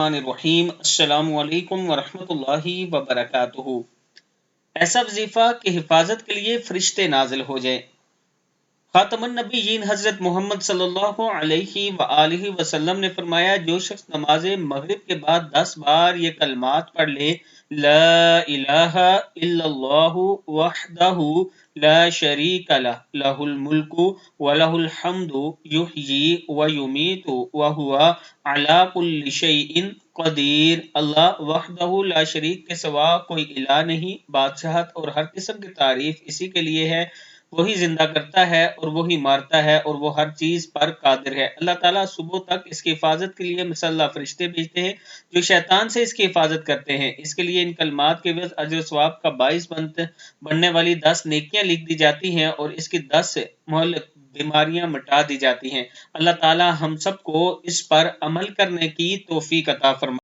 الرحیم السلام علیکم ورحمۃ اللہ وبرکاتہ۔ ایسا وظیفہ کہ حفاظت کے لیے فرشتے نازل ہو جائیں۔ خاتم النبیین حضرت محمد صلی اللہ علیہ وآلہ وسلم نے فرمایا، جو شخص نماز مغرب کے بعد 10 بار یہ کلمات پڑھ لے، لا الہ الا اللہ وحدہ لا شریک لہ، لہ الملک ولہ الحمد یحیی ویمیت وہو علی کل شیء قدیر۔ اللہ وحدہ لا شریک کے سوا کوئی الہ نہیں، بادشاہت اور ہر قسم کی تعریف اسی کے لیے ہے۔ وہی زندہ کرتا ہے اور وہی مارتا ہے اور وہ ہر چیز پر قادر ہے۔ اللہ تعالیٰ صبح تک اس کی حفاظت کے لیے مسلح فرشتے بھیجتے ہیں جو شیطان سے اس کی حفاظت کرتے ہیں۔ اس کے لیے ان کلمات کے عوض اجر و ثواب کا باعث بننے والی 10 نیکیاں لکھ دی جاتی ہیں اور اس کی 10 مہلک بیماریاں مٹا دی جاتی ہیں۔ اللہ تعالیٰ ہم سب کو اس پر عمل کرنے کی توفیق عطا فرمائے۔